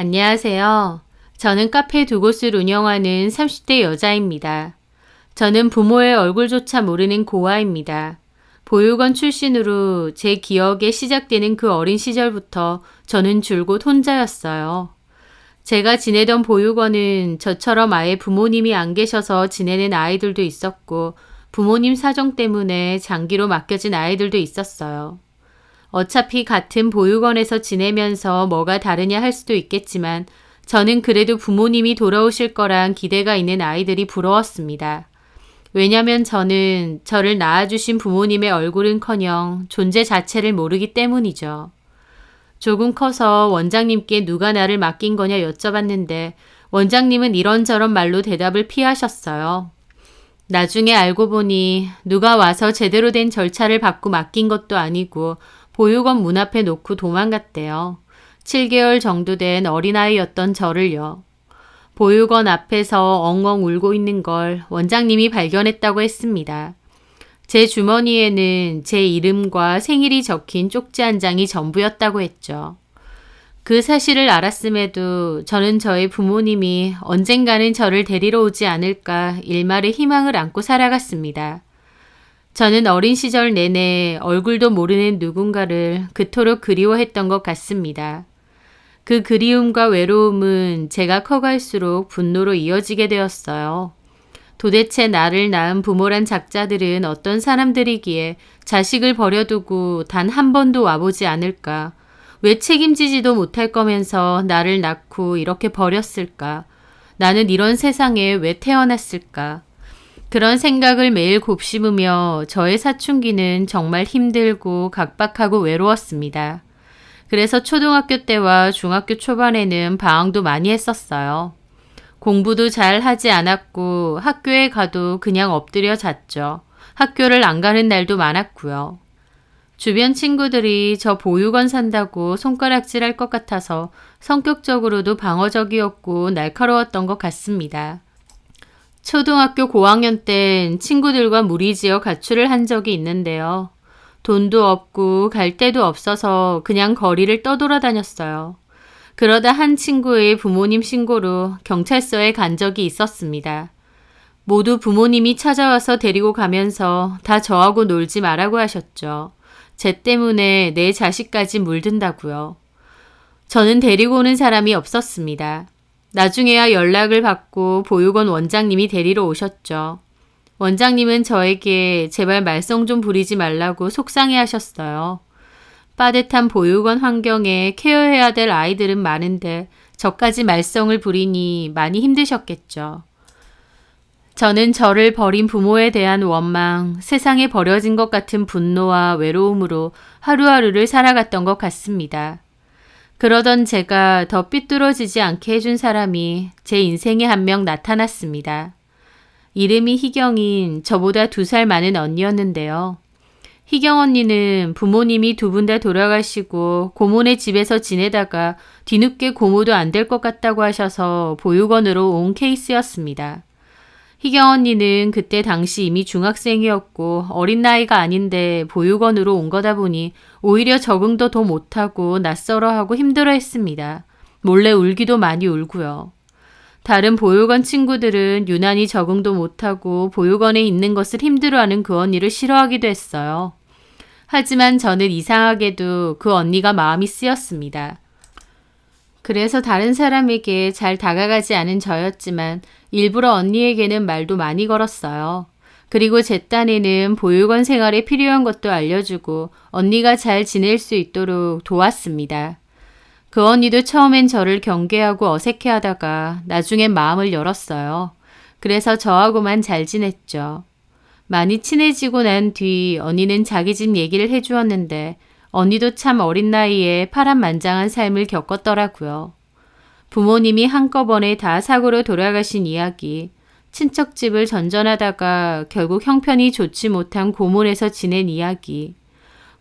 안녕하세요. 저는 카페 두 곳을 운영하는 30대 여자입니다. 저는 부모의 얼굴조차 모르는 고아입니다. 보육원 출신으로 제 기억에 시작되는 그 어린 시절부터 저는 줄곧 혼자였어요. 제가 지내던 보육원은 저처럼 아예 부모님이 안 계셔서 지내는 아이들도 있었고 부모님 사정 때문에 장기로 맡겨진 아이들도 있었어요. 어차피 같은 보육원에서 지내면서 뭐가 다르냐 할 수도 있겠지만 저는 그래도 부모님이 돌아오실 거란 기대가 있는 아이들이 부러웠습니다. 왜냐면 저는 저를 낳아주신 부모님의 얼굴은커녕 존재 자체를 모르기 때문이죠. 조금 커서 원장님께 누가 나를 맡긴 거냐 여쭤봤는데 원장님은 이런저런 말로 대답을 피하셨어요. 나중에 알고 보니 누가 와서 제대로 된 절차를 밟고 맡긴 것도 아니고 보육원 문 앞에 놓고 도망갔대요. 7개월 정도 된 어린아이였던 저를요. 보육원 앞에서 엉엉 울고 있는 걸 원장님이 발견했다고 했습니다. 제 주머니에는 제 이름과 생일이 적힌 쪽지 한 장이 전부였다고 했죠. 그 사실을 알았음에도 저는 저의 부모님이 언젠가는 저를 데리러 오지 않을까 일말의 희망을 안고 살아갔습니다. 저는 어린 시절 내내 얼굴도 모르는 누군가를 그토록 그리워했던 것 같습니다. 그 그리움과 외로움은 제가 커갈수록 분노로 이어지게 되었어요. 도대체 나를 낳은 부모란 작자들은 어떤 사람들이기에 자식을 버려두고 단 한 번도 와보지 않을까? 왜 책임지지도 못할 거면서 나를 낳고 이렇게 버렸을까? 나는 이런 세상에 왜 태어났을까? 그런 생각을 매일 곱씹으며 저의 사춘기는 정말 힘들고 각박하고 외로웠습니다. 그래서 초등학교 때와 중학교 초반에는 방황도 많이 했었어요. 공부도 잘 하지 않았고 학교에 가도 그냥 엎드려 잤죠. 학교를 안 가는 날도 많았고요. 주변 친구들이 저 보육원 산다고 손가락질할 것 같아서 성격적으로도 방어적이었고 날카로웠던 것 같습니다. 초등학교 고학년 땐 친구들과 무리지어 가출을 한 적이 있는데요. 돈도 없고 갈 데도 없어서 그냥 거리를 떠돌아다녔어요. 그러다 한 친구의 부모님 신고로 경찰서에 간 적이 있었습니다. 모두 부모님이 찾아와서 데리고 가면서 다 저하고 놀지 말라고 하셨죠. 쟤 때문에 내 자식까지 물든다고요. 저는 데리고 오는 사람이 없었습니다. 나중에야 연락을 받고 보육원 원장님이 데리러 오셨죠. 원장님은 저에게 제발 말썽 좀 부리지 말라고 속상해 하셨어요. 빠듯한 보육원 환경에 케어해야 될 아이들은 많은데 저까지 말썽을 부리니 많이 힘드셨겠죠. 저는 저를 버린 부모에 대한 원망, 세상에 버려진 것 같은 분노와 외로움으로 하루하루를 살아갔던 것 같습니다. 그러던 제가 더 삐뚤어지지 않게 해준 사람이 제 인생에 한 명 나타났습니다. 이름이 희경인 저보다 2살 많은 언니였는데요. 희경 언니는 부모님이 2분 다 돌아가시고 고모네 집에서 지내다가 뒤늦게 고모도 안 될 것 같다고 하셔서 보육원으로 온 케이스였습니다. 희경 언니는 그때 당시 이미 중학생이었고 어린 나이가 아닌데 보육원으로 온 거다 보니 오히려 적응도 더 못하고 낯설어하고 힘들어했습니다. 몰래 울기도 많이 울고요. 다른 보육원 친구들은 유난히 적응도 못하고 보육원에 있는 것을 힘들어하는 그 언니를 싫어하기도 했어요. 하지만 저는 이상하게도 그 언니가 마음이 쓰였습니다. 그래서 다른 사람에게 잘 다가가지 않은 저였지만 일부러 언니에게는 말도 많이 걸었어요. 그리고 제 딴에는 보육원 생활에 필요한 것도 알려주고 언니가 잘 지낼 수 있도록 도왔습니다. 그 언니도 처음엔 저를 경계하고 어색해하다가 나중엔 마음을 열었어요. 그래서 저하고만 잘 지냈죠. 많이 친해지고 난 뒤 언니는 자기 집 얘기를 해주었는데 언니도 참 어린 나이에 파란만장한 삶을 겪었더라고요. 부모님이 한꺼번에 다 사고로 돌아가신 이야기, 친척집을 전전하다가 결국 형편이 좋지 못한 고모네에서 지낸 이야기,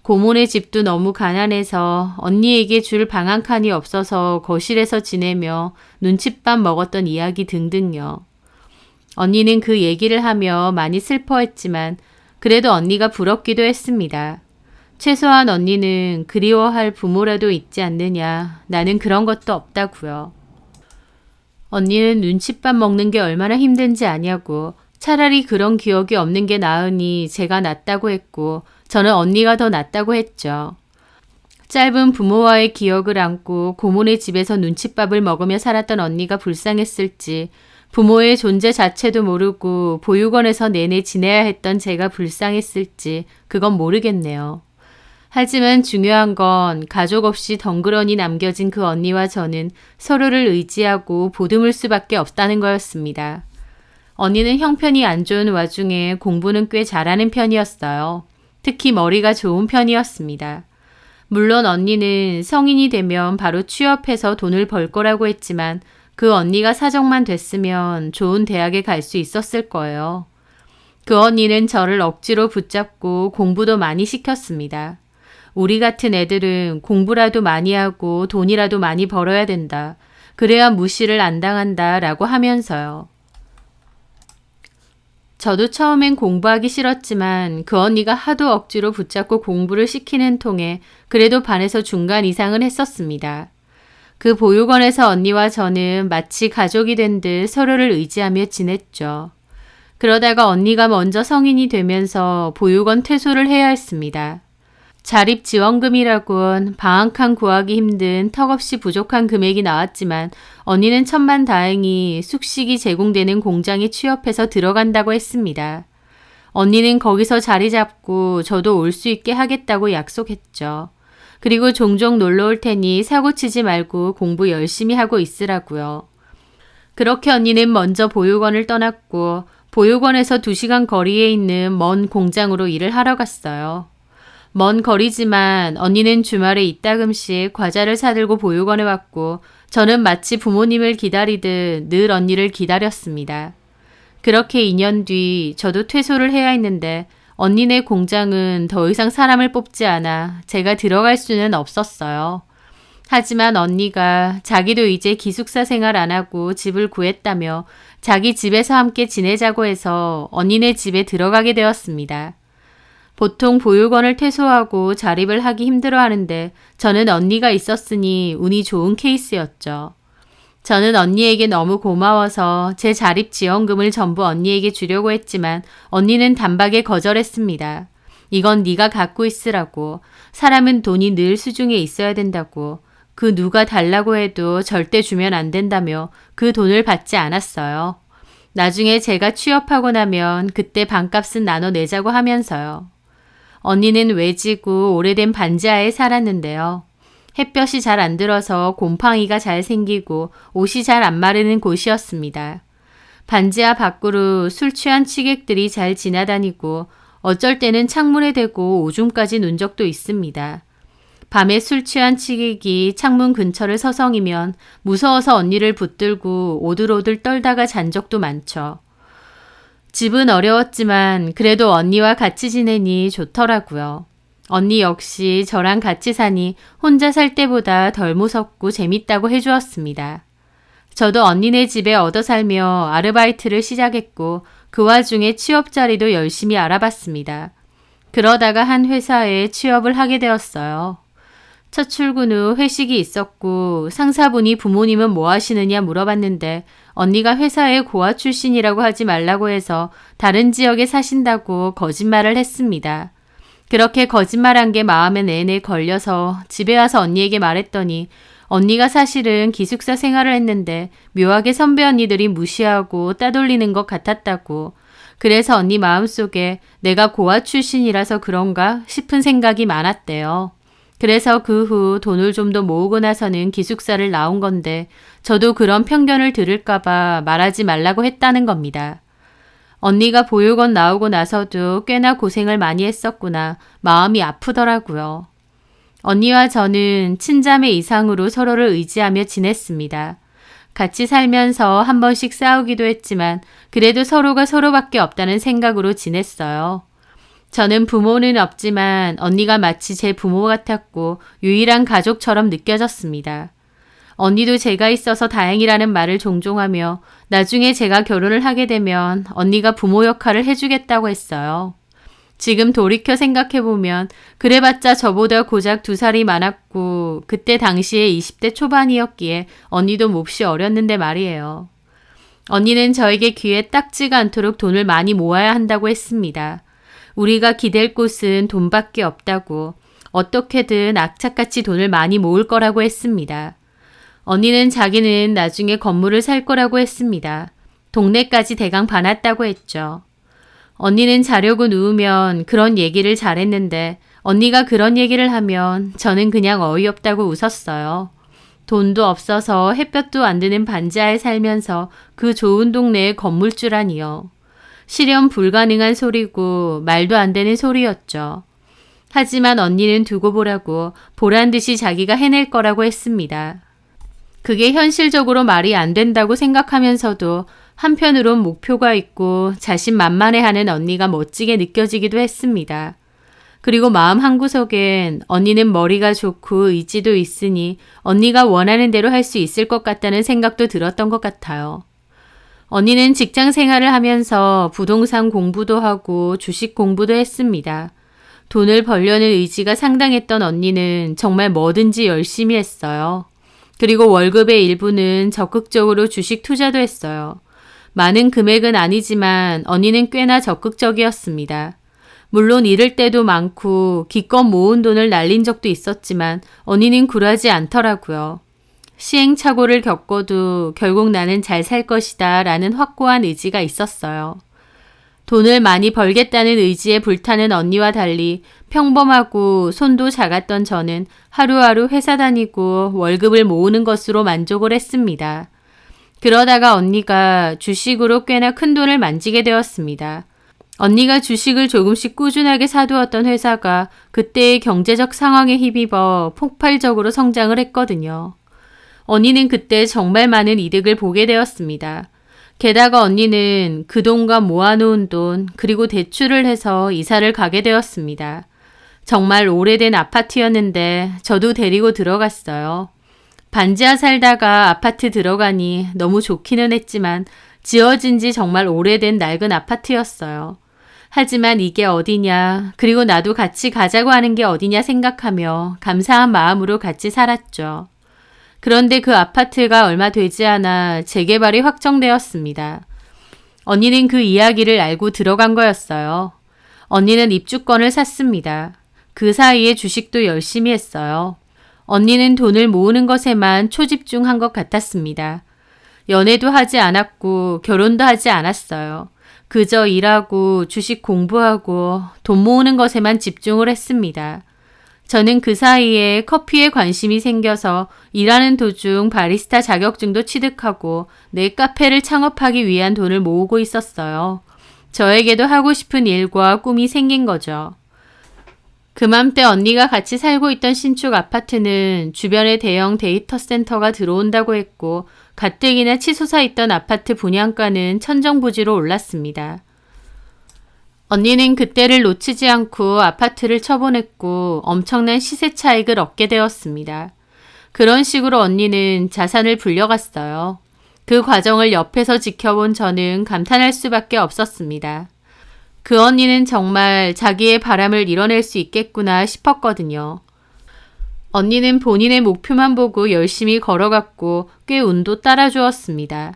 고모네 집도 너무 가난해서 언니에게 줄 방 한 칸이 없어서 거실에서 지내며 눈칫밥 먹었던 이야기 등등요. 언니는 그 얘기를 하며 많이 슬퍼했지만 그래도 언니가 부럽기도 했습니다. 최소한 언니는 그리워할 부모라도 있지 않느냐. 나는 그런 것도 없다고요. 언니는 눈칫밥 먹는 게 얼마나 힘든지 아냐고. 차라리 그런 기억이 없는 게 나으니 제가 낫다고 했고 저는 언니가 더 낫다고 했죠. 짧은 부모와의 기억을 안고 고모네 집에서 눈칫밥을 먹으며 살았던 언니가 불쌍했을지 부모의 존재 자체도 모르고 보육원에서 내내 지내야 했던 제가 불쌍했을지 그건 모르겠네요. 하지만 중요한 건 가족 없이 덩그러니 남겨진 그 언니와 저는 서로를 의지하고 보듬을 수밖에 없다는 거였습니다. 언니는 형편이 안 좋은 와중에 공부는 꽤 잘하는 편이었어요. 특히 머리가 좋은 편이었습니다. 물론 언니는 성인이 되면 바로 취업해서 돈을 벌 거라고 했지만 그 언니가 사정만 됐으면 좋은 대학에 갈 수 있었을 거예요. 그 언니는 저를 억지로 붙잡고 공부도 많이 시켰습니다. 우리 같은 애들은 공부라도 많이 하고 돈이라도 많이 벌어야 된다. 그래야 무시를 안 당한다 라고 하면서요. 저도 처음엔 공부하기 싫었지만 그 언니가 하도 억지로 붙잡고 공부를 시키는 통에 그래도 반에서 중간 이상은 했었습니다. 그 보육원에서 언니와 저는 마치 가족이 된 듯 서로를 의지하며 지냈죠. 그러다가 언니가 먼저 성인이 되면서 보육원 퇴소를 해야 했습니다. 자립지원금이라곤 방학한 구하기 힘든 턱없이 부족한 금액이 나왔지만 언니는 천만다행히 숙식이 제공되는 공장에 취업해서 들어간다고 했습니다. 언니는 거기서 자리 잡고 저도 올 수 있게 하겠다고 약속했죠. 그리고 종종 놀러 올 테니 사고치지 말고 공부 열심히 하고 있으라고요. 그렇게 언니는 먼저 보육원을 떠났고 보육원에서 2시간 거리에 있는 먼 공장으로 일을 하러 갔어요. 먼 거리지만 언니는 주말에 이따금씩 과자를 사들고 보육원에 왔고 저는 마치 부모님을 기다리듯 늘 언니를 기다렸습니다. 그렇게 2년 뒤 저도 퇴소를 해야 했는데 언니네 공장은 더 이상 사람을 뽑지 않아 제가 들어갈 수는 없었어요. 하지만 언니가 자기도 이제 기숙사 생활 안 하고 집을 구했다며 자기 집에서 함께 지내자고 해서 언니네 집에 들어가게 되었습니다. 보통 보육원을 퇴소하고 자립을 하기 힘들어하는데 저는 언니가 있었으니 운이 좋은 케이스였죠. 저는 언니에게 너무 고마워서 제 자립 지원금을 전부 언니에게 주려고 했지만 언니는 단박에 거절했습니다. 이건 네가 갖고 있으라고. 사람은 돈이 늘 수중에 있어야 된다고. 그 누가 달라고 해도 절대 주면 안 된다며 그 돈을 받지 않았어요. 나중에 제가 취업하고 나면 그때 반값은 나눠 내자고 하면서요. 언니는 외지고 오래된 반지하에 살았는데요. 햇볕이 잘 안 들어서 곰팡이가 잘 생기고 옷이 잘 안 마르는 곳이었습니다. 반지하 밖으로 술 취한 취객들이 잘 지나다니고 어쩔 때는 창문에 대고 오줌까지 눈 적도 있습니다. 밤에 술 취한 취객이 창문 근처를 서성이면 무서워서 언니를 붙들고 오들오들 떨다가 잔 적도 많죠. 집은 어려웠지만 그래도 언니와 같이 지내니 좋더라고요. 언니 역시 저랑 같이 사니 혼자 살 때보다 덜 무섭고 재밌다고 해주었습니다. 저도 언니네 집에 얻어 살며 아르바이트를 시작했고 그 와중에 취업 자리도 열심히 알아봤습니다. 그러다가 한 회사에 취업을 하게 되었어요. 첫 출근 후 회식이 있었고 상사분이 부모님은 뭐 하시느냐 물어봤는데 언니가 회사의 고아 출신이라고 하지 말라고 해서 다른 지역에 사신다고 거짓말을 했습니다. 그렇게 거짓말한 게 마음에 내내 걸려서 집에 와서 언니에게 말했더니 언니가 사실은 기숙사 생활을 했는데 묘하게 선배 언니들이 무시하고 따돌리는 것 같았다고. 그래서 언니 마음속에 내가 고아 출신이라서 그런가 싶은 생각이 많았대요. 그래서 그 후 돈을 좀 더 모으고 나서는 기숙사를 나온 건데 저도 그런 편견을 들을까봐 말하지 말라고 했다는 겁니다. 언니가 보육원 나오고 나서도 꽤나 고생을 많이 했었구나 마음이 아프더라고요. 언니와 저는 친자매 이상으로 서로를 의지하며 지냈습니다. 같이 살면서 한 번씩 싸우기도 했지만 그래도 서로가 서로밖에 없다는 생각으로 지냈어요. 저는 부모는 없지만 언니가 마치 제 부모 같았고 유일한 가족처럼 느껴졌습니다. 언니도 제가 있어서 다행이라는 말을 종종 하며 나중에 제가 결혼을 하게 되면 언니가 부모 역할을 해주겠다고 했어요. 지금 돌이켜 생각해보면 그래봤자 저보다 고작 2살이 많았고 그때 당시에 20대 초반이었기에 언니도 몹시 어렸는데 말이에요. 언니는 저에게 귀에 딱지가 않도록 돈을 많이 모아야 한다고 했습니다. 우리가 기댈 곳은 돈밖에 없다고 어떻게든 악착같이 돈을 많이 모을 거라고 했습니다. 언니는 자기는 나중에 건물을 살 거라고 했습니다. 동네까지 대강 봐놨다고 했죠. 언니는 자려고 누우면 그런 얘기를 잘했는데 언니가 그런 얘기를 하면 저는 그냥 어이없다고 웃었어요. 돈도 없어서 햇볕도 안 드는 반지하에 살면서 그 좋은 동네에 건물주라니요. 실현 불가능한 소리고 말도 안 되는 소리였죠. 하지만 언니는 두고 보라고 보란 듯이 자기가 해낼 거라고 했습니다. 그게 현실적으로 말이 안 된다고 생각하면서도 한편으론 목표가 있고 자신만만해하는 언니가 멋지게 느껴지기도 했습니다. 그리고 마음 한구석엔 언니는 머리가 좋고 의지도 있으니 언니가 원하는 대로 할 수 있을 것 같다는 생각도 들었던 것 같아요. 언니는 직장 생활을 하면서 부동산 공부도 하고 주식 공부도 했습니다. 돈을 벌려는 의지가 상당했던 언니는 정말 뭐든지 열심히 했어요. 그리고 월급의 일부는 적극적으로 주식 투자도 했어요. 많은 금액은 아니지만 언니는 꽤나 적극적이었습니다. 물론 잃을 때도 많고 기껏 모은 돈을 날린 적도 있었지만 언니는 굴하지 않더라고요. 시행착오를 겪어도 결국 나는 잘 살 것이다 라는 확고한 의지가 있었어요. 돈을 많이 벌겠다는 의지에 불타는 언니와 달리 평범하고 손도 작았던 저는 하루하루 회사 다니고 월급을 모으는 것으로 만족을 했습니다. 그러다가 언니가 주식으로 꽤나 큰 돈을 만지게 되었습니다. 언니가 주식을 조금씩 꾸준하게 사두었던 회사가 그때의 경제적 상황에 힘입어 폭발적으로 성장을 했거든요. 언니는 그때 정말 많은 이득을 보게 되었습니다. 게다가 언니는 그 돈과 모아놓은 돈 그리고 대출을 해서 이사를 가게 되었습니다. 정말 오래된 아파트였는데 저도 데리고 들어갔어요. 반지하 살다가 아파트 들어가니 너무 좋기는 했지만 지어진 지 정말 오래된 낡은 아파트였어요. 하지만 이게 어디냐, 그리고 나도 같이 가자고 하는 게 어디냐 생각하며 감사한 마음으로 같이 살았죠. 그런데 그 아파트가 얼마 되지 않아 재개발이 확정되었습니다. 언니는 그 이야기를 알고 들어간 거였어요. 언니는 입주권을 샀습니다. 그 사이에 주식도 열심히 했어요. 언니는 돈을 모으는 것에만 초집중한 것 같았습니다. 연애도 하지 않았고 결혼도 하지 않았어요. 그저 일하고 주식 공부하고 돈 모으는 것에만 집중을 했습니다. 저는 그 사이에 커피에 관심이 생겨서 일하는 도중 바리스타 자격증도 취득하고 내 카페를 창업하기 위한 돈을 모으고 있었어요. 저에게도 하고 싶은 일과 꿈이 생긴 거죠. 그맘때 언니가 같이 살고 있던 신축 아파트는 주변에 대형 데이터 센터가 들어온다고 했고 가뜩이나 치솟아 있던 아파트 분양가는 천정부지로 올랐습니다. 언니는 그때를 놓치지 않고 아파트를 처분했고 엄청난 시세 차익을 얻게 되었습니다. 그런 식으로 언니는 자산을 불려갔어요. 그 과정을 옆에서 지켜본 저는 감탄할 수밖에 없었습니다. 그 언니는 정말 자기의 바람을 이뤄낼 수 있겠구나 싶었거든요. 언니는 본인의 목표만 보고 열심히 걸어갔고 꽤 운도 따라주었습니다.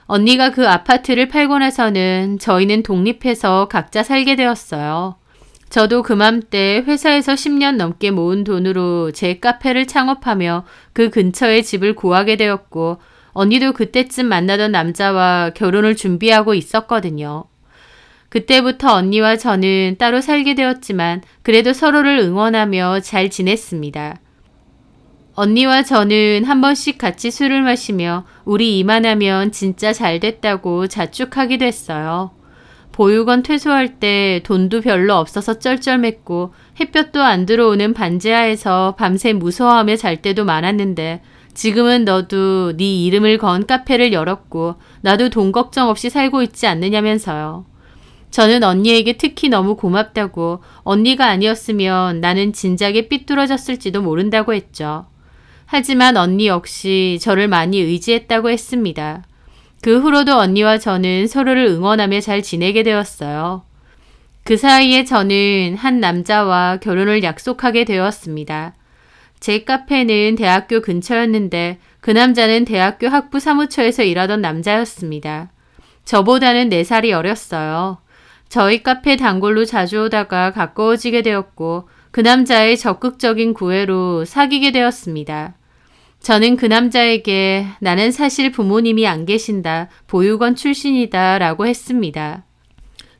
언니가 그 아파트를 팔고 나서는 저희는 독립해서 각자 살게 되었어요. 저도 그맘때 회사에서 10년 넘게 모은 돈으로 제 카페를 창업하며 그 근처에 집을 구하게 되었고 언니도 그때쯤 만나던 남자와 결혼을 준비하고 있었거든요. 그때부터 언니와 저는 따로 살게 되었지만 그래도 서로를 응원하며 잘 지냈습니다. 언니와 저는 한 번씩 같이 술을 마시며 우리 이만하면 진짜 잘 됐다고 자축하기도 했어요. 보육원 퇴소할 때 돈도 별로 없어서 쩔쩔맸고 햇볕도 안 들어오는 반지하에서 밤새 무서워하며 잘 때도 많았는데 지금은 너도 네 이름을 건 카페를 열었고 나도 돈 걱정 없이 살고 있지 않느냐면서요. 저는 언니에게 특히 너무 고맙다고 언니가 아니었으면 나는 진작에 삐뚤어졌을지도 모른다고 했죠. 하지만 언니 역시 저를 많이 의지했다고 했습니다. 그 후로도 언니와 저는 서로를 응원하며 잘 지내게 되었어요. 그 사이에 저는 한 남자와 결혼을 약속하게 되었습니다. 제 카페는 대학교 근처였는데 그 남자는 대학교 학부 사무처에서 일하던 남자였습니다. 저보다는 4살이 어렸어요. 저희 카페 단골로 자주 오다가 가까워지게 되었고 그 남자의 적극적인 구애로 사귀게 되었습니다. 저는 그 남자에게 나는 사실 부모님이 안 계신다, 보육원 출신이다 라고 했습니다.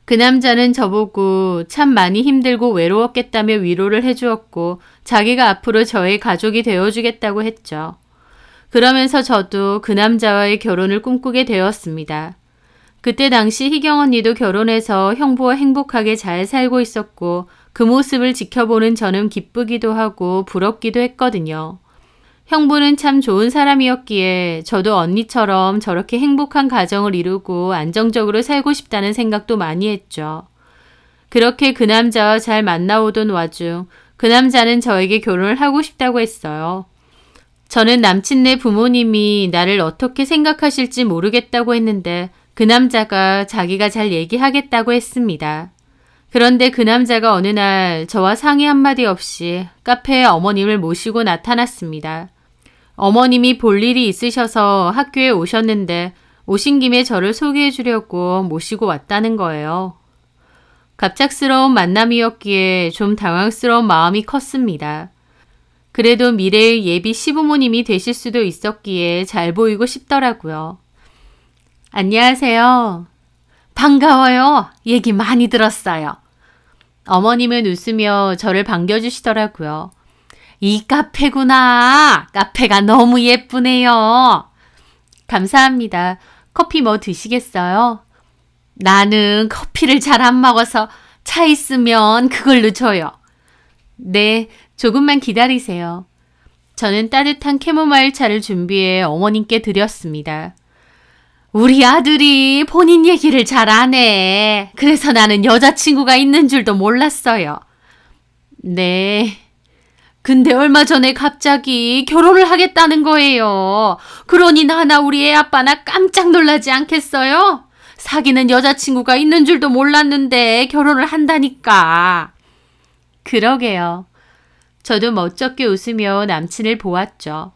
그 남자는 저보고 참 많이 힘들고 외로웠겠다며 위로를 해주었고 자기가 앞으로 저의 가족이 되어주겠다고 했죠. 그러면서 저도 그 남자와의 결혼을 꿈꾸게 되었습니다. 그때 당시 희경 언니도 결혼해서 형부와 행복하게 잘 살고 있었고 그 모습을 지켜보는 저는 기쁘기도 하고 부럽기도 했거든요. 형부는 참 좋은 사람이었기에 저도 언니처럼 저렇게 행복한 가정을 이루고 안정적으로 살고 싶다는 생각도 많이 했죠. 그렇게 그 남자와 잘 만나오던 와중 그 남자는 저에게 결혼을 하고 싶다고 했어요. 저는 남친네 부모님이 나를 어떻게 생각하실지 모르겠다고 했는데 그 남자가 자기가 잘 얘기하겠다고 했습니다. 그런데 그 남자가 어느 날 저와 상의 한마디 없이 카페에 어머님을 모시고 나타났습니다. 어머님이 볼 일이 있으셔서 학교에 오셨는데 오신 김에 저를 소개해 주려고 모시고 왔다는 거예요. 갑작스러운 만남이었기에 좀 당황스러운 마음이 컸습니다. 그래도 미래의 예비 시부모님이 되실 수도 있었기에 잘 보이고 싶더라고요. 안녕하세요. 반가워요. 얘기 많이 들었어요. 어머님은 웃으며 저를 반겨주시더라고요. 이 카페구나. 카페가 너무 예쁘네요. 감사합니다. 커피 뭐 드시겠어요? 나는 커피를 잘 안 먹어서 차 있으면 그걸로 줘요. 네, 조금만 기다리세요. 저는 따뜻한 캐모마일 차를 준비해 어머님께 드렸습니다. 우리 아들이 본인 얘기를 잘 안 해. 그래서 나는 여자친구가 있는 줄도 몰랐어요. 네. 근데 얼마 전에 갑자기 결혼을 하겠다는 거예요. 그러니 나나 우리 애 아빠나 깜짝 놀라지 않겠어요? 사귀는 여자친구가 있는 줄도 몰랐는데 결혼을 한다니까. 그러게요. 저도 멋쩍게 웃으며 남친을 보았죠.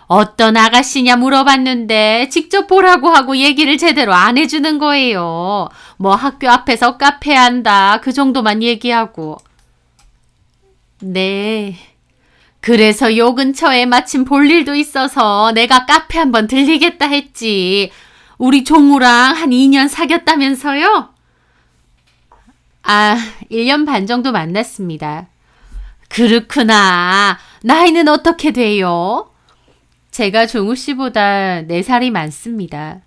어떤 아가씨냐 물어봤는데 직접 보라고 하고 얘기를 제대로 안 해주는 거예요. 뭐 학교 앞에서 카페 한다 그 정도만 얘기하고. 네. 그래서 요 근처에 마침 볼 일도 있어서 내가 카페 한번 들리겠다 했지. 우리 종우랑 한 2년 사귀었다면서요? 아, 1년 반 정도 만났습니다. 그렇구나. 나이는 어떻게 돼요? 제가 종우 씨보다 4살이 많습니다.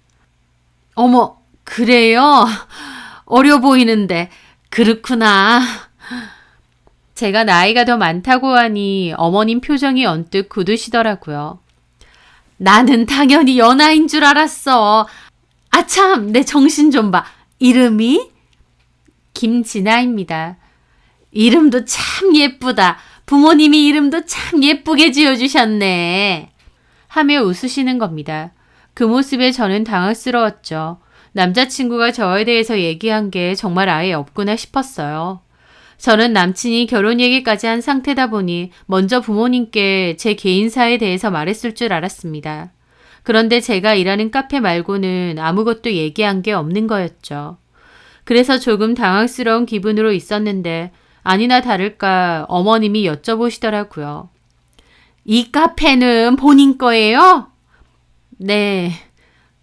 어머, 그래요? 어려 보이는데. 그렇구나. 제가 나이가 더 많다고 하니 어머님 표정이 언뜻 굳으시더라고요. 나는 당연히 연하인 줄 알았어. 아참, 내 정신 좀 봐. 이름이? 김진아입니다. 이름도 참 예쁘다. 부모님이 이름도 참 예쁘게 지어주셨네. 하며 웃으시는 겁니다. 그 모습에 저는 당황스러웠죠. 남자친구가 저에 대해서 얘기한 게 정말 아예 없구나 싶었어요. 저는 남친이 결혼 얘기까지 한 상태다 보니 먼저 부모님께 제 개인사에 대해서 말했을 줄 알았습니다. 그런데 제가 일하는 카페 말고는 아무것도 얘기한 게 없는 거였죠. 그래서 조금 당황스러운 기분으로 있었는데 아니나 다를까 어머님이 여쭤보시더라고요. 이 카페는 본인 거예요? 네.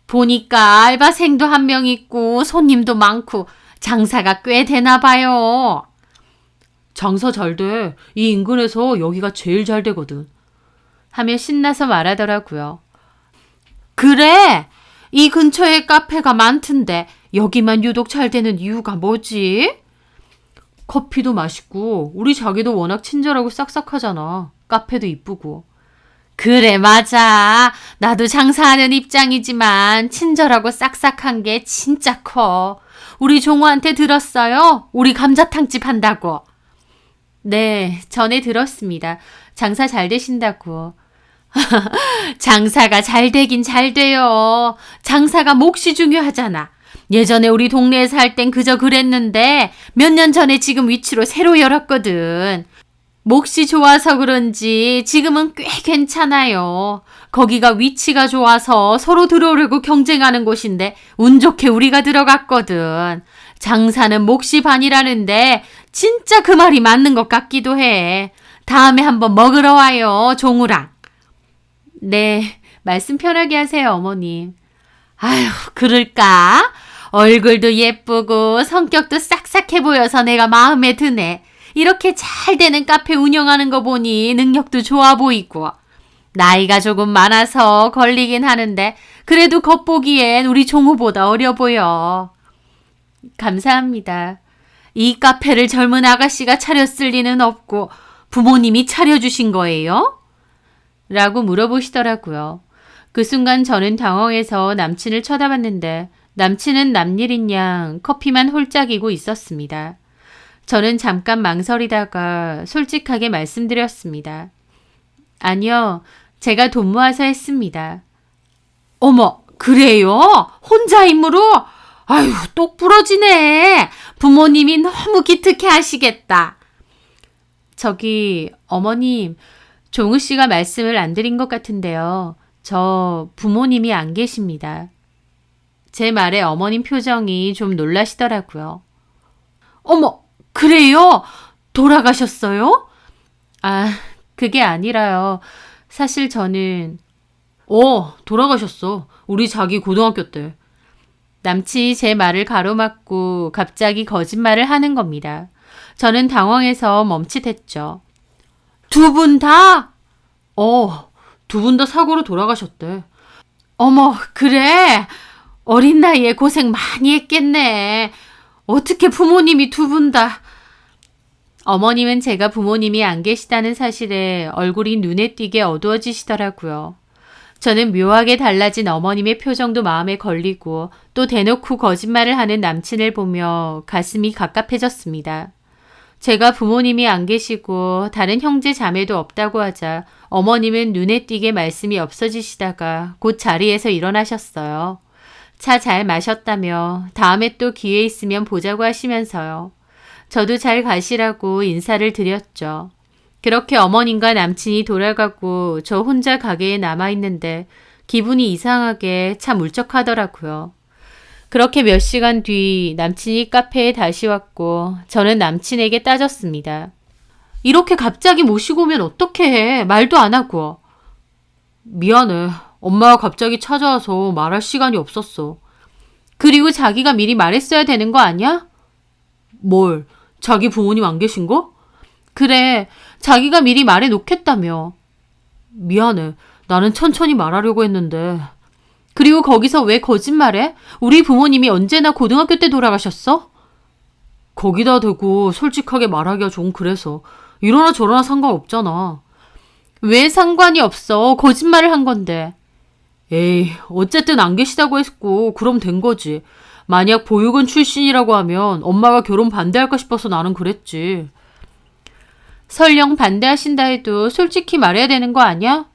보니까 알바생도 한 명 있고 손님도 많고 장사가 꽤 되나 봐요. 장사 잘 돼. 이 인근에서 여기가 제일 잘 되거든. 하며 신나서 말하더라고요. 그래? 이 근처에 카페가 많던데 여기만 유독 잘 되는 이유가 뭐지? 커피도 맛있고 우리 자기도 워낙 친절하고 싹싹하잖아. 카페도 이쁘고. 그래, 맞아. 나도 장사하는 입장이지만 친절하고 싹싹한 게 진짜 커. 우리 종호한테 들었어요? 우리 감자탕집 한다고. 네, 전에 들었습니다. 장사 잘 되신다고. 장사가 잘 되긴 잘 돼요. 장사가 몫이 중요하잖아. 예전에 우리 동네에 살 땐 그저 그랬는데 몇 년 전에 지금 위치로 새로 열었거든. 몫이 좋아서 그런지 지금은 꽤 괜찮아요. 거기가 위치가 좋아서 서로 들어오려고 경쟁하는 곳인데 운 좋게 우리가 들어갔거든. 장사는 몫이 반이라는데 진짜 그 말이 맞는 것 같기도 해. 다음에 한번 먹으러 와요, 종우랑. 네, 말씀 편하게 하세요, 어머님. 아휴, 그럴까? 얼굴도 예쁘고 성격도 싹싹해 보여서 내가 마음에 드네. 이렇게 잘 되는 카페 운영하는 거 보니 능력도 좋아 보이고. 나이가 조금 많아서 걸리긴 하는데 그래도 겉보기엔 우리 종우보다 어려 보여. 감사합니다. 이 카페를 젊은 아가씨가 차렸을 리는 없고 부모님이 차려주신 거예요? 라고 물어보시더라고요. 그 순간 저는 당황해서 남친을 쳐다봤는데 남친은 남일인 양 커피만 홀짝이고 있었습니다. 저는 잠깐 망설이다가 솔직하게 말씀드렸습니다. 아니요, 제가 돈 모아서 했습니다. 어머, 그래요? 혼자 힘으로? 아유, 똑 부러지네. 부모님이 너무 기특해 하시겠다. 저기, 어머님, 종우 씨가 말씀을 안 드린 것 같은데요. 저 부모님이 안 계십니다. 제 말에 어머님 표정이 좀 놀라시더라고요. 어머, 그래요? 돌아가셨어요? 아, 그게 아니라요. 사실 저는 돌아가셨어. 우리 자기 고등학교 때. 남친이 제 말을 가로막고 갑자기 거짓말을 하는 겁니다. 저는 당황해서 멈칫했죠. 두 분 다? 두 분 다 사고로 돌아가셨대. 어머, 그래? 어린 나이에 고생 많이 했겠네. 어떻게 부모님이 두 분 다. 어머님은 제가 부모님이 안 계시다는 사실에 얼굴이 눈에 띄게 어두워지시더라고요. 저는 묘하게 달라진 어머님의 표정도 마음에 걸리고 또 대놓고 거짓말을 하는 남친을 보며 가슴이 갑갑해졌습니다. 제가 부모님이 안 계시고 다른 형제 자매도 없다고 하자 어머님은 눈에 띄게 말씀이 없어지시다가 곧 자리에서 일어나셨어요. 차 잘 마셨다며 다음에 또 기회 있으면 보자고 하시면서요. 저도 잘 가시라고 인사를 드렸죠. 그렇게 어머님과 남친이 돌아가고 저 혼자 가게에 남아있는데 기분이 이상하게 참 울적하더라고요. 그렇게 몇 시간 뒤 남친이 카페에 다시 왔고 저는 남친에게 따졌습니다. 이렇게 갑자기 모시고 오면 어떡해. 말도 안 하고. 미안해. 엄마가 갑자기 찾아와서 말할 시간이 없었어. 그리고 자기가 미리 말했어야 되는 거 아니야? 뭘? 자기 부모님 안 계신 거? 그래. 자기가 미리 말해 놓겠다며. 미안해. 나는 천천히 말하려고 했는데. 그리고 거기서 왜 거짓말해? 우리 부모님이 언제나 고등학교 때 돌아가셨어? 거기다 대고 솔직하게 말하기가 좀 그래서. 이러나 저러나 상관없잖아. 왜 상관이 없어? 거짓말을 한 건데. 에이, 어쨌든 안 계시다고 했고 그럼 된 거지. 만약 보육원 출신이라고 하면 엄마가 결혼 반대할까 싶어서 나는 그랬지. 설령 반대하신다 해도 솔직히 말해야 되는 거 아니야?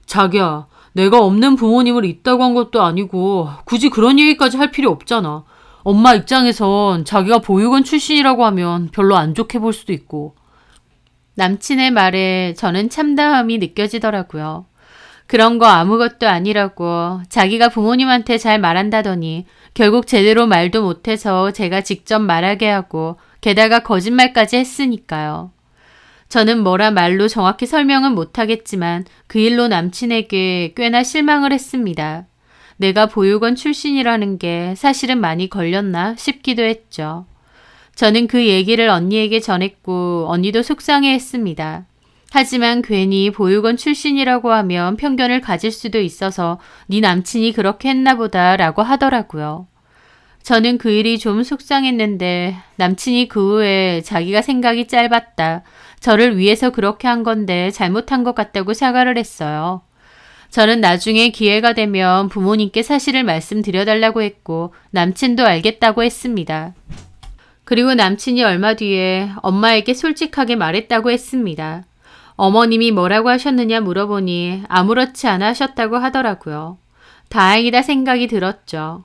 자기야, 내가 없는 부모님을 있다고 한 것도 아니고 굳이 그런 얘기까지 할 필요 없잖아. 엄마 입장에선 자기가 보육원 출신이라고 하면 별로 안 좋게 볼 수도 있고. 남친의 말에 저는 참담함이 느껴지더라고요. 그런 거 아무것도 아니라고 자기가 부모님한테 잘 말한다더니 결국 제대로 말도 못해서 제가 직접 말하게 하고 게다가 거짓말까지 했으니까요. 저는 뭐라 말로 정확히 설명은 못하겠지만 그 일로 남친에게 꽤나 실망을 했습니다. 내가 보육원 출신이라는 게 사실은 많이 걸렸나 싶기도 했죠. 저는 그 얘기를 언니에게 전했고 언니도 속상해했습니다. 하지만 괜히 보육원 출신이라고 하면 편견을 가질 수도 있어서 네 남친이 그렇게 했나 보다 라고 하더라고요. 저는 그 일이 좀 속상했는데 남친이 그 후에 자기가 생각이 짧았다. 저를 위해서 그렇게 한 건데 잘못한 것 같다고 사과를 했어요. 저는 나중에 기회가 되면 부모님께 사실을 말씀드려달라고 했고 남친도 알겠다고 했습니다. 그리고 남친이 얼마 뒤에 엄마에게 솔직하게 말했다고 했습니다. 어머님이 뭐라고 하셨느냐 물어보니 아무렇지 않아 하셨다고 하더라고요. 다행이다 생각이 들었죠.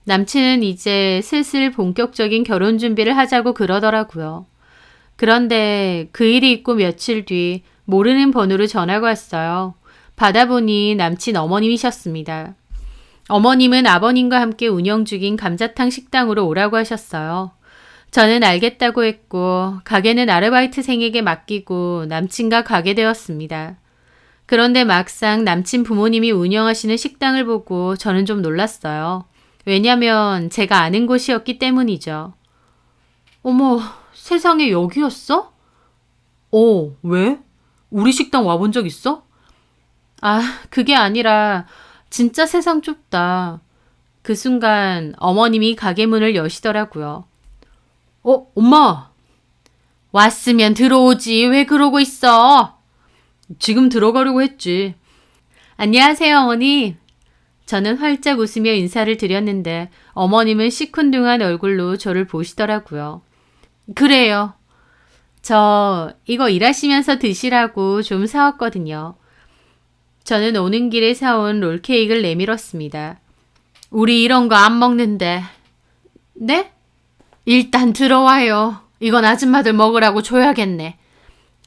남친은 이제 슬슬 본격적인 결혼 준비를 하자고 그러더라고요. 그런데 그 일이 있고 며칠 뒤 모르는 번호로 전화가 왔어요. 받아보니 남친 어머님이셨습니다. 어머님은 아버님과 함께 운영 중인 감자탕 식당으로 오라고 하셨어요. 저는 알겠다고 했고 가게는 아르바이트생에게 맡기고 남친과 가게 되었습니다. 그런데 막상 남친 부모님이 운영하시는 식당을 보고 저는 좀 놀랐어요. 왜냐면 제가 아는 곳이었기 때문이죠. 어머, 세상에 여기였어? 왜? 우리 식당 와본 적 있어? 아, 그게 아니라 진짜 세상 좁다. 그 순간 어머님이 가게 문을 여시더라고요. 엄마! 왔으면 들어오지. 왜 그러고 있어? 지금 들어가려고 했지. 안녕하세요, 어머니. 저는 활짝 웃으며 인사를 드렸는데 어머님은 시큰둥한 얼굴로 저를 보시더라고요. 그래요. 저 이거 일하시면서 드시라고 좀 사왔거든요. 저는 오는 길에 사온 롤케이크를 내밀었습니다. 우리 이런 거 안 먹는데. 네? 일단 들어와요. 이건 아줌마들 먹으라고 줘야겠네.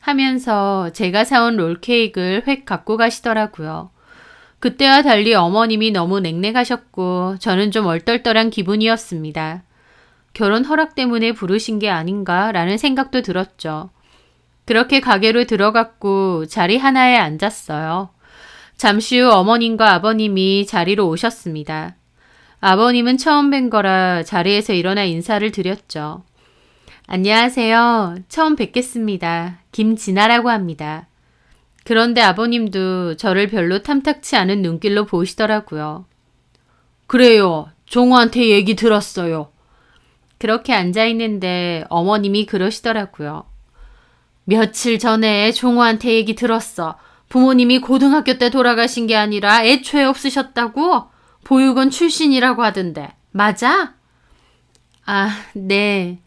하면서 제가 사온 롤케이크를 획 갖고 가시더라고요. 그때와 달리 어머님이 너무 냉랭하셨고 저는 좀 얼떨떨한 기분이었습니다. 결혼 허락 때문에 부르신 게 아닌가라는 생각도 들었죠. 그렇게 가게로 들어갔고 자리 하나에 앉았어요. 잠시 후 어머님과 아버님이 자리로 오셨습니다. 아버님은 처음 뵌 거라 자리에서 일어나 인사를 드렸죠. 안녕하세요. 처음 뵙겠습니다. 김진아라고 합니다. 그런데 아버님도 저를 별로 탐탁치 않은 눈길로 보시더라고요. 그래요. 종호한테 얘기 들었어요. 그렇게 앉아있는데 어머님이 그러시더라고요. 며칠 전에 종호한테 얘기 들었어. 부모님이 고등학교 때 돌아가신 게 아니라 애초에 없으셨다고? 보육원 출신이라고 하던데. 맞아? 아, 네.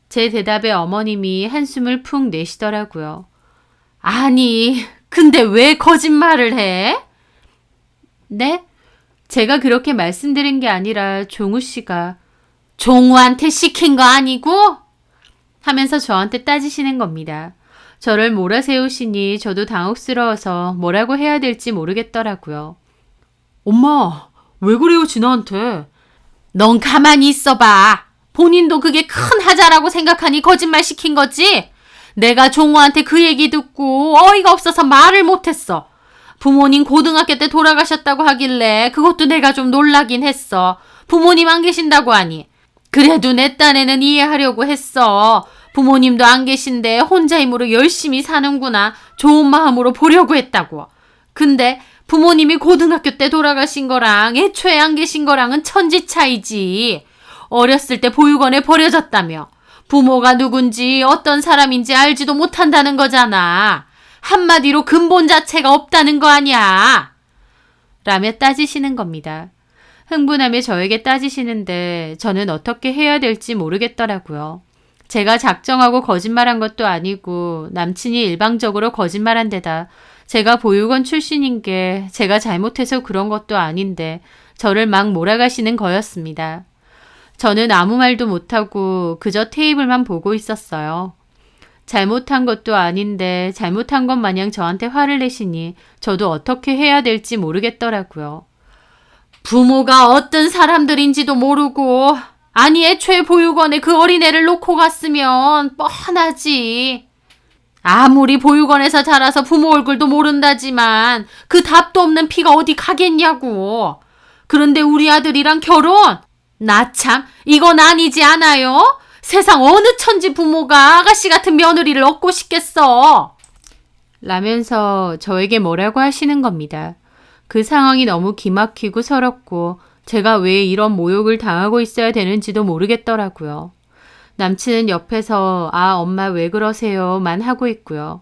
제 대답에 어머님이 한숨을 푹 내시더라고요. 아니, 근데 왜 거짓말을 해? 네? 제가 그렇게 말씀드린 게 아니라 종우 씨가 종우한테 시킨 거 아니고? 하면서 저한테 따지시는 겁니다. 저를 몰아세우시니 저도 당혹스러워서 뭐라고 해야 될지 모르겠더라고요. 엄마, 왜 그래요, 진아한테? 넌 가만히 있어봐. 본인도 그게 큰 하자라고 생각하니 거짓말 시킨 거지? 내가 종호한테 그 얘기 듣고 어이가 없어서 말을 못했어. 부모님 고등학교 때 돌아가셨다고 하길래 그것도 내가 좀 놀라긴 했어. 부모님 안 계신다고 하니. 그래도 내 딴에는 이해하려고 했어. 부모님도 안 계신데 혼자 힘으로 열심히 사는구나. 좋은 마음으로 보려고 했다고. 근데 부모님이 고등학교 때 돌아가신 거랑 애초에 안 계신 거랑은 천지 차이지. 어렸을 때 보육원에 버려졌다며. 부모가 누군지 어떤 사람인지 알지도 못한다는 거잖아. 한마디로 근본 자체가 없다는 거 아니야. 라며 따지시는 겁니다. 흥분하며 저에게 따지시는데 저는 어떻게 해야 될지 모르겠더라고요. 제가 작정하고 거짓말한 것도 아니고 남친이 일방적으로 거짓말한 데다 제가 보육원 출신인 게 제가 잘못해서 그런 것도 아닌데 저를 막 몰아가시는 거였습니다. 저는 아무 말도 못하고 그저 테이블만 보고 있었어요. 잘못한 것도 아닌데 잘못한 것 마냥 저한테 화를 내시니 저도 어떻게 해야 될지 모르겠더라고요. 부모가 어떤 사람들인지도 모르고 아니 애초에 보육원에 그 어린애를 놓고 갔으면 뻔하지. 아무리 보육원에서 자라서 부모 얼굴도 모른다지만 그 답도 없는 피가 어디 가겠냐고. 그런데 우리 아들이랑 결혼? 나 참 이건 아니지 않아요? 세상 어느 천지 부모가 아가씨 같은 며느리를 얻고 싶겠어. 라면서 저에게 뭐라고 하시는 겁니다. 그 상황이 너무 기막히고 서럽고 제가 왜 이런 모욕을 당하고 있어야 되는지도 모르겠더라고요. 남친은 옆에서 아 엄마 왜 그러세요만 하고 있고요.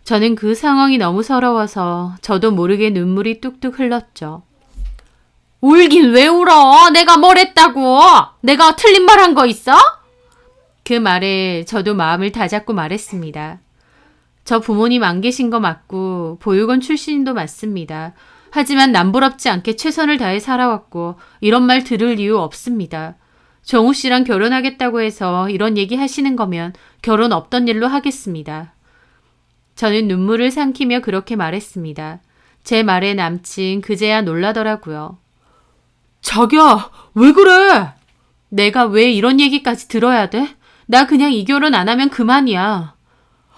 저는 그 상황이 너무 서러워서 저도 모르게 눈물이 뚝뚝 흘렀죠. 울긴 왜 울어? 내가 뭘 했다고? 내가 틀린 말 한 거 있어? 그 말에 저도 마음을 다잡고 말했습니다. 저 부모님 안 계신 거 맞고 보육원 출신도 맞습니다. 하지만 남부럽지 않게 최선을 다해 살아왔고 이런 말 들을 이유 없습니다. 정우 씨랑 결혼하겠다고 해서 이런 얘기 하시는 거면 결혼 없던 일로 하겠습니다. 저는 눈물을 삼키며 그렇게 말했습니다. 제 말에 남친 그제야 놀라더라고요. 자기야, 왜 그래? 내가 왜 이런 얘기까지 들어야 돼? 나 그냥 이 결혼 안 하면 그만이야.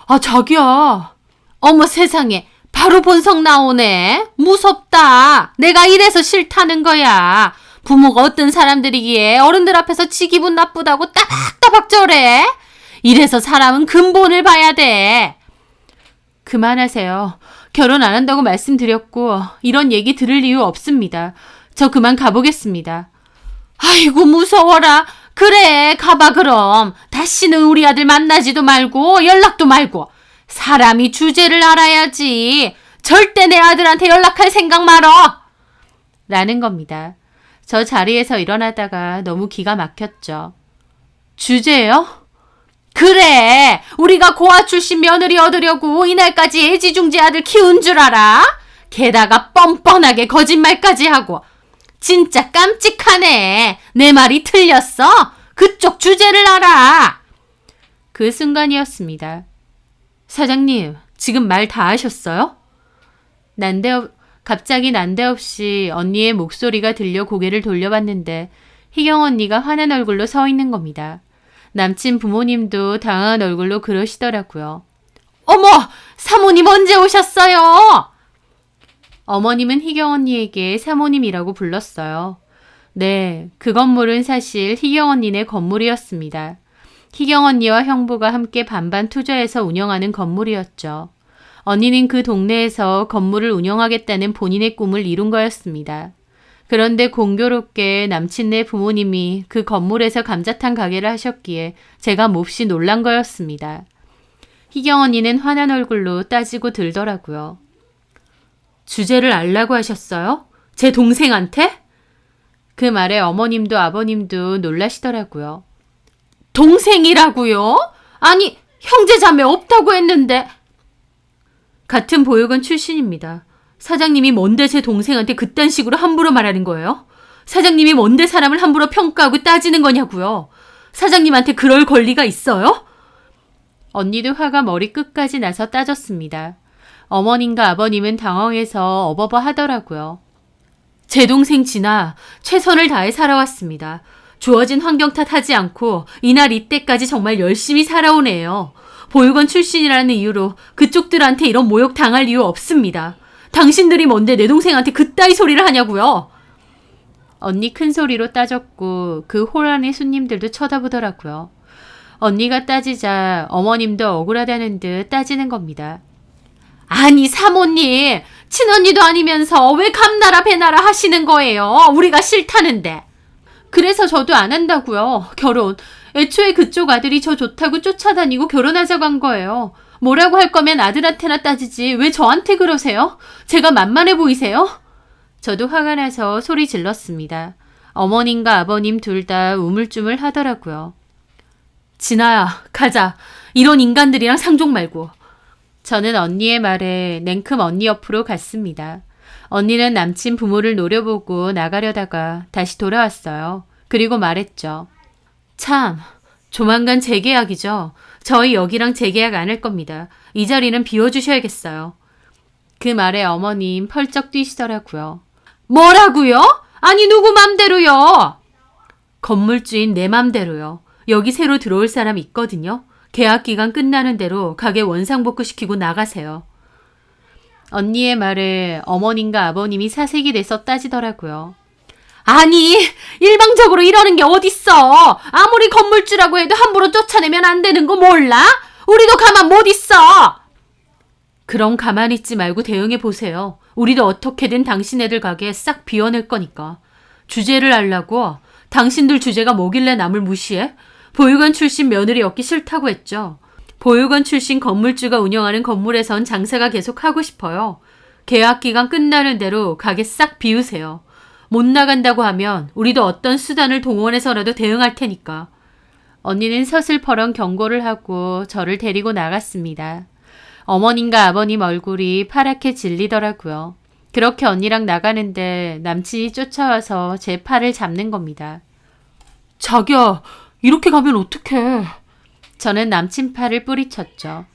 아, 자기야. 어머 세상에, 바로 본성 나오네. 무섭다. 내가 이래서 싫다는 거야. 부모가 어떤 사람들이기에 어른들 앞에서 지 기분 나쁘다고 따박따박 저래? 이래서 사람은 근본을 봐야 돼. 그만하세요. 결혼 안 한다고 말씀드렸고 이런 얘기 들을 이유 없습니다. 저 그만 가보겠습니다. 아이고 무서워라. 그래 가봐 그럼. 다시는 우리 아들 만나지도 말고 연락도 말고. 사람이 주제를 알아야지. 절대 내 아들한테 연락할 생각 말어. 라는 겁니다. 저 자리에서 일어나다가 너무 기가 막혔죠. 주제요? 그래. 우리가 고아 출신 며느리 얻으려고 이날까지 애지중지 아들 키운 줄 알아? 게다가 뻔뻔하게 거짓말까지 하고. 진짜 깜찍하네. 내 말이 틀렸어? 그쪽 주제를 알아. 그 순간이었습니다. 사장님, 지금 말 다 하셨어요? 갑자기 난데없이 언니의 목소리가 들려 고개를 돌려봤는데 희경 언니가 화난 얼굴로 서 있는 겁니다. 남친 부모님도 당황한 얼굴로 그러시더라고요. 어머! 사모님 언제 오셨어요? 어머님은 희경 언니에게 사모님이라고 불렀어요. 네, 그 건물은 사실 희경 언니네 건물이었습니다. 희경 언니와 형부가 함께 반반 투자해서 운영하는 건물이었죠. 언니는 그 동네에서 건물을 운영하겠다는 본인의 꿈을 이룬 거였습니다. 그런데 공교롭게 남친네 부모님이 그 건물에서 감자탕 가게를 하셨기에 제가 몹시 놀란 거였습니다. 희경 언니는 화난 얼굴로 따지고 들더라고요. 주제를 알라고 하셨어요? 제 동생한테? 그 말에 어머님도 아버님도 놀라시더라고요. 동생이라고요? 아니, 형제자매 없다고 했는데. 같은 보육원 출신입니다. 사장님이 뭔데 제 동생한테 그딴 식으로 함부로 말하는 거예요? 사장님이 뭔데 사람을 함부로 평가하고 따지는 거냐고요? 사장님한테 그럴 권리가 있어요? 언니도 화가 머리 끝까지 나서 따졌습니다. 어머님과 아버님은 당황해서 어버버 하더라고요. 제 동생 진아, 최선을 다해 살아왔습니다. 주어진 환경 탓하지 않고 이날 이때까지 정말 열심히 살아온 애예요. 보육원 출신이라는 이유로 그쪽들한테 이런 모욕 당할 이유 없습니다. 당신들이 뭔데 내 동생한테 그따위 소리를 하냐고요. 언니 큰 소리로 따졌고 그 홀 안의 손님들도 쳐다보더라고요. 언니가 따지자 어머님도 억울하다는 듯 따지는 겁니다. 아니 사모님, 친언니도 아니면서 왜 감나라 배나라 하시는 거예요? 우리가 싫다는데. 그래서 저도 안 한다고요. 결혼. 애초에 그쪽 아들이 저 좋다고 쫓아다니고 결혼하자고 한 거예요. 뭐라고 할 거면 아들한테나 따지지 왜 저한테 그러세요? 제가 만만해 보이세요? 저도 화가 나서 소리 질렀습니다. 어머님과 아버님 둘 다 우물쭈물 하더라고요. 진아야, 가자. 이런 인간들이랑 상종 말고. 저는 언니의 말에 냉큼 언니 옆으로 갔습니다. 언니는 남친 부모를 노려보고 나가려다가 다시 돌아왔어요. 그리고 말했죠. 참, 조만간 재계약이죠. 저희 여기랑 재계약 안 할 겁니다. 이 자리는 비워주셔야겠어요. 그 말에 어머님 펄쩍 뛰시더라고요. 뭐라고요? 아니 누구 맘대로요? 건물주인 내 맘대로요. 여기 새로 들어올 사람 있거든요. 계약 기간 끝나는 대로 가게 원상복구시키고 나가세요. 언니의 말에 어머님과 아버님이 사색이 돼서 따지더라고요. 아니, 일방적으로 이러는 게 어딨어. 아무리 건물주라고 해도 함부로 쫓아내면 안 되는 거 몰라? 우리도 가만 못 있어. 그럼 가만히 있지 말고 대응해 보세요. 우리도 어떻게든 당신애들 가게 싹 비워낼 거니까. 주제를 알라고? 당신들 주제가 뭐길래 남을 무시해? 보육원 출신 며느리 얻기 싫다고 했죠. 보육원 출신 건물주가 운영하는 건물에선 장사가 계속 하고 싶어요. 계약 기간 끝나는 대로 가게 싹 비우세요. 못 나간다고 하면 우리도 어떤 수단을 동원해서라도 대응할 테니까. 언니는 서슬퍼런 경고를 하고 저를 데리고 나갔습니다. 어머님과 아버님 얼굴이 파랗게 질리더라고요. 그렇게 언니랑 나가는데 남친이 쫓아와서 제 팔을 잡는 겁니다. 자기야, 이렇게 가면 어떡해. 저는 남친 팔을 뿌리쳤죠.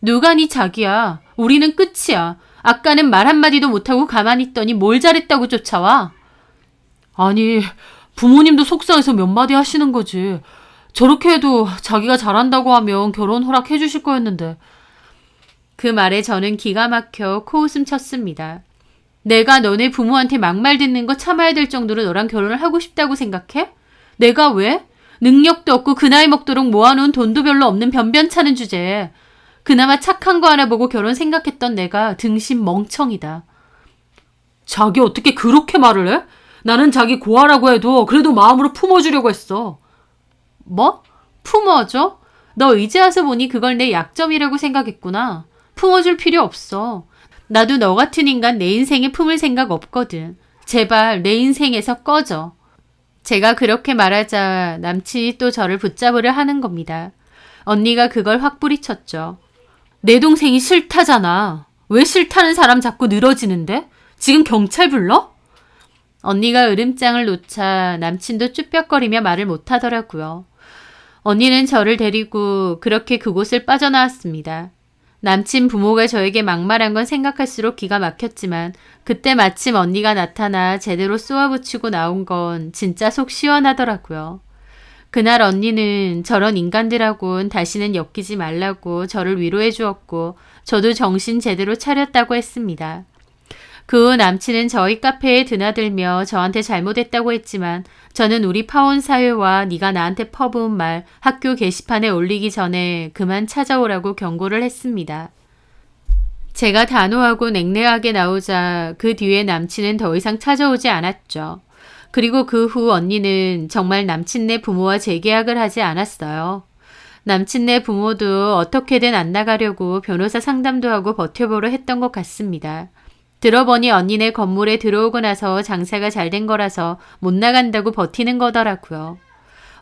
누가 니 자기야. 우리는 끝이야. 아까는 말 한마디도 못하고 가만히 있더니 뭘 잘했다고 쫓아와. 아니, 부모님도 속상해서 몇 마디 하시는 거지. 저렇게 해도 자기가 잘한다고 하면 결혼 허락해 주실 거였는데. 그 말에 저는 기가 막혀 코웃음 쳤습니다. 내가 너네 부모한테 막말 듣는 거 참아야 될 정도로 너랑 결혼을 하고 싶다고 생각해? 내가 왜? 능력도 없고 그 나이 먹도록 모아놓은 돈도 별로 없는 변변찮은 주제에 그나마 착한 거 하나 보고 결혼 생각했던 내가 등신 멍청이다. 자기 어떻게 그렇게 말을 해? 나는 자기 고아라고 해도 그래도 마음으로 품어주려고 했어. 뭐? 품어줘? 너 이제 와서 보니 그걸 내 약점이라고 생각했구나. 품어줄 필요 없어. 나도 너 같은 인간 내 인생에 품을 생각 없거든. 제발 내 인생에서 꺼져. 제가 그렇게 말하자 남친이 또 저를 붙잡으려 하는 겁니다. 언니가 그걸 확 뿌리쳤죠. 내 동생이 싫다잖아. 왜 싫다는 사람 자꾸 늘어지는데? 지금 경찰 불러? 언니가 으름장을 놓자 남친도 쭈뼛거리며 말을 못하더라고요. 언니는 저를 데리고 그렇게 그곳을 빠져나왔습니다. 남친 부모가 저에게 막말한 건 생각할수록 기가 막혔지만 그때 마침 언니가 나타나 제대로 쏘아붙이고 나온 건 진짜 속 시원하더라고요. 그날 언니는 저런 인간들하고는 다시는 엮이지 말라고 저를 위로해 주었고 저도 정신 제대로 차렸다고 했습니다. 그 후 남친은 저희 카페에 드나들며 저한테 잘못했다고 했지만 저는 우리 파혼 사유와 네가 나한테 퍼부은 말 학교 게시판에 올리기 전에 그만 찾아오라고 경고를 했습니다. 제가 단호하고 냉랭하게 나오자 그 뒤에 남친은 더 이상 찾아오지 않았죠. 그리고 그 후 언니는 정말 남친네 부모와 재계약을 하지 않았어요. 남친네 부모도 어떻게든 안 나가려고 변호사 상담도 하고 버텨보려 했던 것 같습니다. 들어보니 언니네 건물에 들어오고 나서 장사가 잘 된 거라서 못 나간다고 버티는 거더라고요.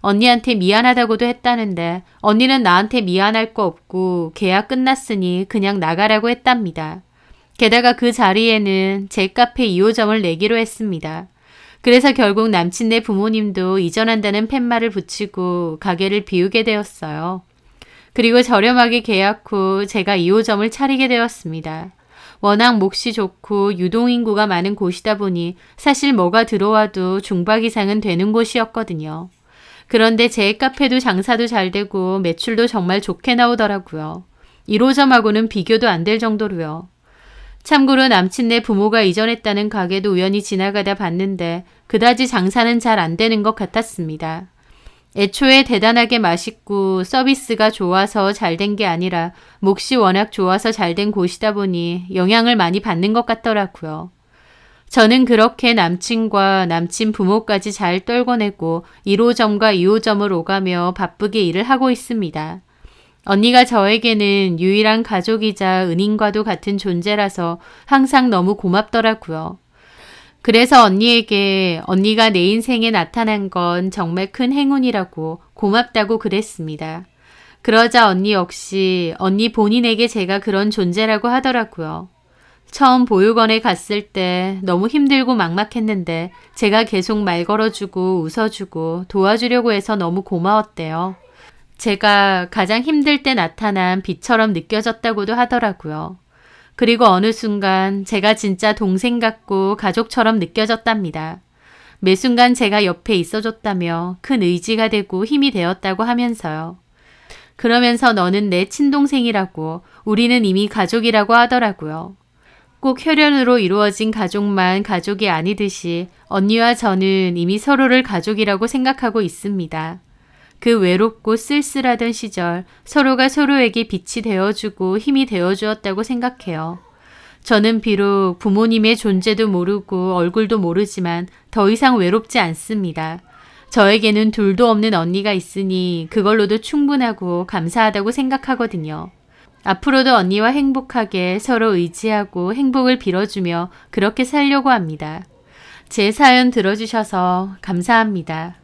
언니한테 미안하다고도 했다는데 언니는 나한테 미안할 거 없고 계약 끝났으니 그냥 나가라고 했답니다. 게다가 그 자리에는 제 카페 2호점을 내기로 했습니다. 그래서 결국 남친네 부모님도 이전한다는 팻말을 붙이고 가게를 비우게 되었어요. 그리고 저렴하게 계약 후 제가 2호점을 차리게 되었습니다. 워낙 몫이 좋고 유동인구가 많은 곳이다 보니 사실 뭐가 들어와도 중박 이상은 되는 곳이었거든요. 그런데 제 카페도 장사도 잘 되고 매출도 정말 좋게 나오더라고요. 1호점하고는 비교도 안 될 정도로요. 참고로 남친네 부모가 이전했다는 가게도 우연히 지나가다 봤는데 그다지 장사는 잘 안 되는 것 같았습니다. 애초에 대단하게 맛있고 서비스가 좋아서 잘 된 게 아니라 몫이 워낙 좋아서 잘 된 곳이다 보니 영향을 많이 받는 것 같더라고요. 저는 그렇게 남친과 남친 부모까지 잘 떨궈내고 1호점과 2호점을 오가며 바쁘게 일을 하고 있습니다. 언니가 저에게는 유일한 가족이자 은인과도 같은 존재라서 항상 너무 고맙더라고요. 그래서 언니에게 언니가 내 인생에 나타난 건 정말 큰 행운이라고 고맙다고 그랬습니다. 그러자 언니 역시 언니 본인에게 제가 그런 존재라고 하더라고요. 처음 보육원에 갔을 때 너무 힘들고 막막했는데 제가 계속 말 걸어주고 웃어주고 도와주려고 해서 너무 고마웠대요. 제가 가장 힘들 때 나타난 빛처럼 느껴졌다고도 하더라고요. 그리고 어느 순간 제가 진짜 동생 같고 가족처럼 느껴졌답니다. 매 순간 제가 옆에 있어줬다며 큰 의지가 되고 힘이 되었다고 하면서요. 그러면서 너는 내 친동생이라고 우리는 이미 가족이라고 하더라고요. 꼭 혈연으로 이루어진 가족만 가족이 아니듯이 언니와 저는 이미 서로를 가족이라고 생각하고 있습니다. 그 외롭고 쓸쓸하던 시절 서로가 서로에게 빛이 되어주고 힘이 되어주었다고 생각해요. 저는 비록 부모님의 존재도 모르고 얼굴도 모르지만 더 이상 외롭지 않습니다. 저에게는 둘도 없는 언니가 있으니 그걸로도 충분하고 감사하다고 생각하거든요. 앞으로도 언니와 행복하게 서로 의지하고 행복을 빌어주며 그렇게 살려고 합니다. 제 사연 들어주셔서 감사합니다.